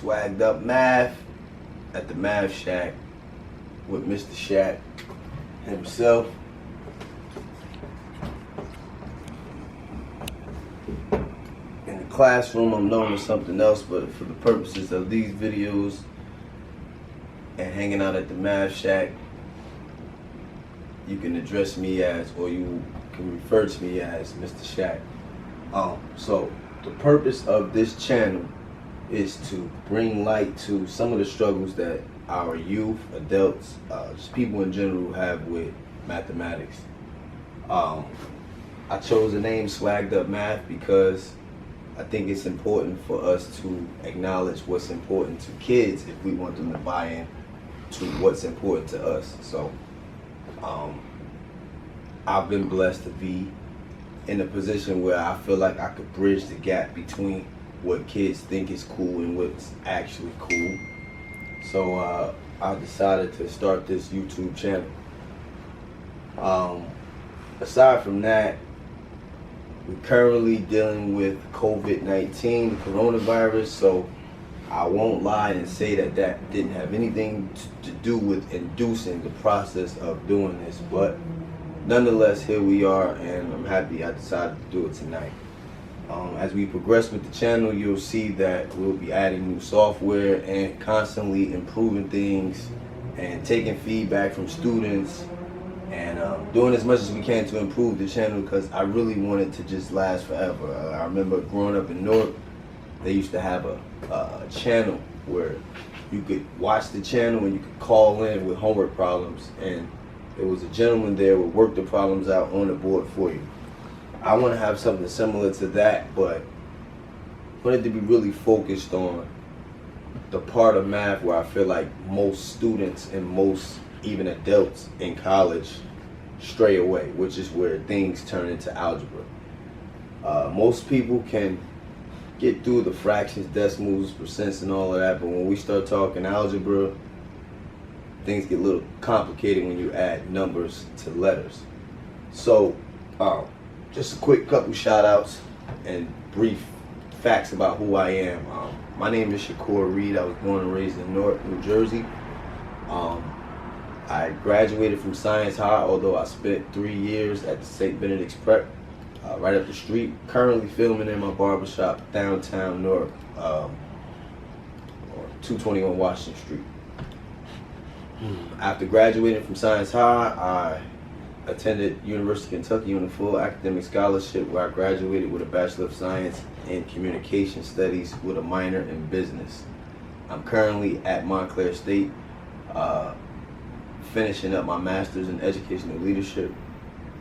Swagged Up Math at the Math Shack with Mr. Shack himself. In the classroom, I'm known as something else, but for the purposes of these videos and hanging out at the Math Shack, you can address me as, or you can refer to me as Mr. Shack. So the purpose of this channel is to bring light to some of the struggles that our youth, adults, just people in general have with mathematics. I chose the name Swagged Up Math because I think it's important for us to acknowledge what's important to kids if we want them to buy in to what's important to us. So I've been blessed to be in a position where I feel like I could bridge the gap between what kids think is cool and what's actually cool. So I decided to start this YouTube channel. Aside from that, we're currently dealing with COVID-19, coronavirus, so I won't lie and say that that didn't have anything to do with inducing the process of doing this, but nonetheless, here we are, and I'm happy I decided to do it tonight. As we progress with the channel, you'll see that we'll be adding new software and constantly improving things and taking feedback from students and doing as much as we can to improve the channel, because I really want it to just last forever. I remember growing up in Newark, they used to have a channel where you could watch the channel and you could call in with homework problems, and there was a gentleman there who would work the problems out on the board for you. I want to have something similar to that, but I want it to be really focused on the part of math where I feel like most students and most even adults in college stray away, which is where things turn into algebra. Most people can get through the fractions, decimals, percents, and all of that, but when we start talking algebra, things get a little complicated when you add numbers to letters. So, just a quick couple shout outs and brief facts about who I am. My name is Shakur Reed. I was born and raised in Newark, New Jersey. I graduated from Science High, although I spent 3 years at the St. Benedict's Prep, right up the street. Currently filming in my barbershop downtown Newark, or 221 Washington Street. After graduating from Science High, I attended University of Kentucky on a full academic scholarship where I graduated with a Bachelor of Science in Communication Studies with a minor in business. I'm currently at Montclair State, finishing up my master's in educational leadership,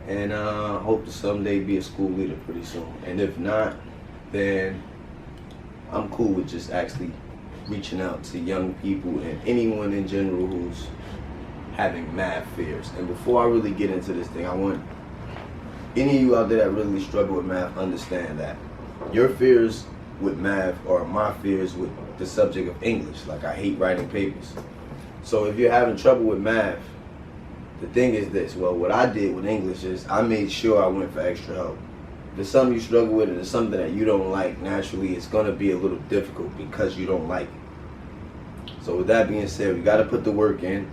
and hope to someday be a school leader pretty soon. And if not, then I'm cool with just actually reaching out to young people and anyone in general who's having math fears. And before I really get into this thing, I want any of you out there that really struggle with math, understand that your fears with math are my fears with the subject of English. Like, I hate writing papers. So if you're having trouble with math, the thing is this: well, what I did with English is I made sure I went for extra help. If there's something you struggle with and there's something that you don't like, naturally it's going to be a little difficult because you don't like it. So with that being said, we got to put the work in,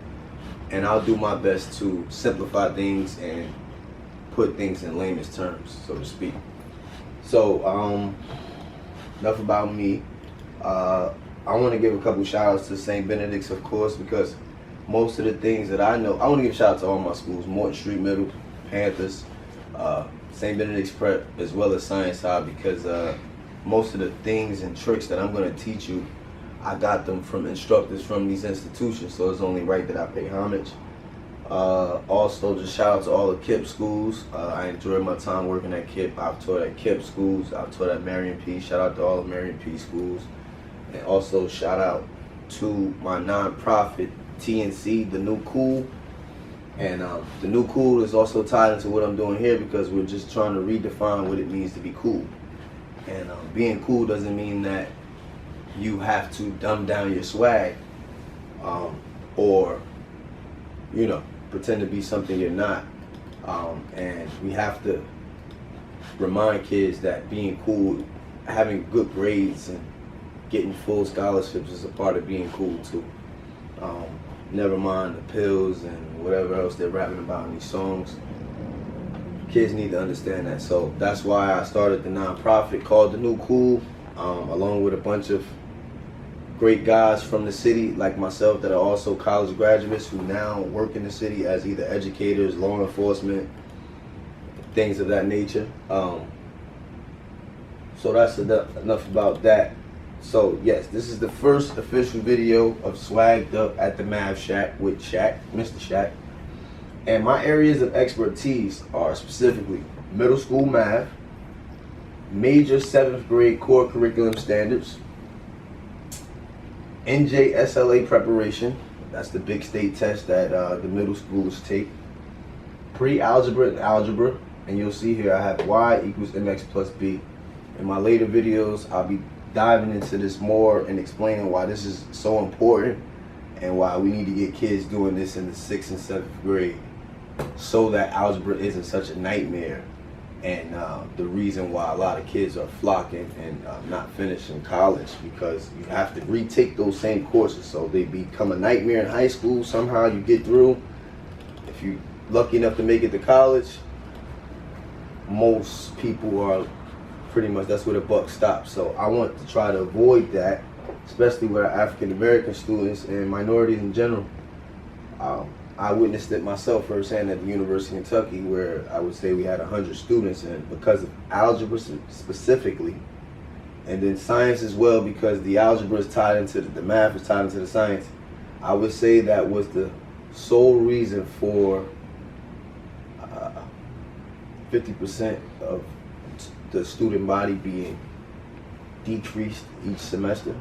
and I'll do my best to simplify things and put things in layman's terms, so to speak. So enough about me. I want to give a couple shout outs to St. Benedict's, of course, because most of the things that I know, I want to give shout out to all my schools: Morton Street Middle, Panthers, St. Benedict's Prep, as well as Science High, because most of the things and tricks that I'm going to teach you, I got them from instructors from these institutions, so it's only right that I pay homage. Also, just shout out to all the KIPP schools. I enjoyed my time working at KIPP. I've taught at KIPP schools. I've taught at Marion P. Shout out to all the Marion P schools. And also shout out to my nonprofit, TNC, The New Cool. And The New Cool is also tied into what I'm doing here, because we're just trying to redefine what it means to be cool. And being cool doesn't mean that you have to dumb down your swag, or, you know, pretend to be something you're not. And we have to remind kids that being cool, having good grades, and getting full scholarships is a part of being cool too. Never mind the pills and whatever else they're rapping about in these songs. Kids need to understand that. So that's why I started the nonprofit called The New Cool, along with a bunch of great guys from the city like myself that are also college graduates who now work in the city as either educators, law enforcement, things of that nature. So that's enough about that. So yes, this is the first official video of Swagged Up at the Math Shack with Shaq, Mr. Shaq. And my areas of expertise are specifically middle school math, major 7th grade core curriculum standards, NJSLA preparation, that's the big state test that the middle schoolers take, pre-algebra and algebra, and you'll see here I have y equals mx plus b. In my later videos, I'll be diving into this more and explaining why this is so important and why we need to get kids doing this in the 6th and 7th grade so that algebra isn't such a nightmare, and the reason why a lot of kids are flocking and not finishing college, because you have to retake those same courses, so they become a nightmare in high school. Somehow you get through. If you're lucky enough to make it to college, most people are pretty much, that's where the buck stops. So I want to try to avoid that, especially with our African American students and minorities in general. I witnessed it myself firsthand at the University of Kentucky, where I would say we had 100 students, and because of algebra specifically, and then science as well, because the algebra is tied into the math is tied into the science, I would say that was the sole reason for 50% of the student body being decreased each semester.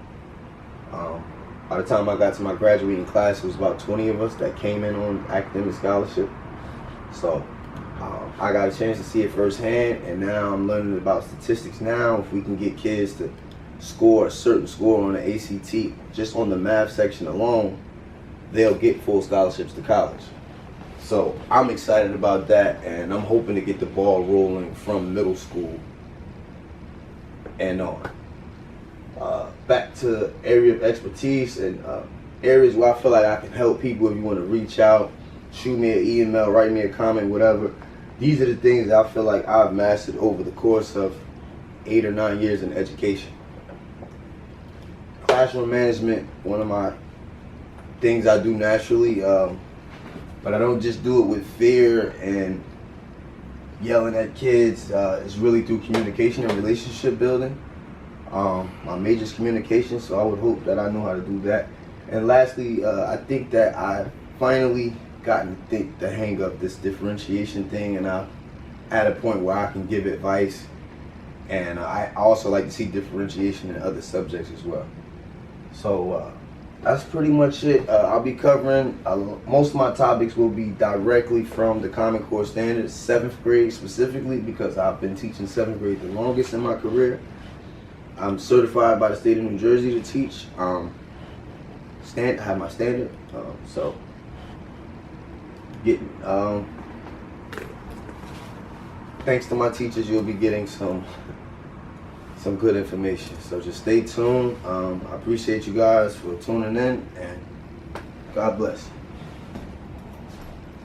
By the time I got to my graduating class, it was about 20 of us that came in on academic scholarship. So I got a chance to see it firsthand, and now I'm learning about statistics now. If we can get kids to score a certain score on the ACT, just on the math section alone, they'll get full scholarships to college. So I'm excited about that, and I'm hoping to get the ball rolling from middle school and on. Back to area of expertise and areas where I feel like I can help people. If you want to reach out, shoot me an email, write me a comment, whatever. These are the things that I feel like I've mastered over the course of 8 or 9 years in education. Classroom management, one of my things I do naturally, but I don't just do it with fear and yelling at kids. It's really through communication and relationship building. My major is communication, so I would hope that I know how to do that. And lastly, I think that I've finally gotten to think the hang of this differentiation thing, and I'm at a point where I can give advice, and I also like to see differentiation in other subjects as well. So that's pretty much it. I'll be covering, most of my topics will be directly from the Common Core Standards, 7th grade specifically, because I've been teaching 7th grade the longest in my career. I'm certified by the state of New Jersey to teach. I have my standard, so thanks to my teachers, you'll be getting some good information. So just stay tuned. I appreciate you guys for tuning in, and God bless.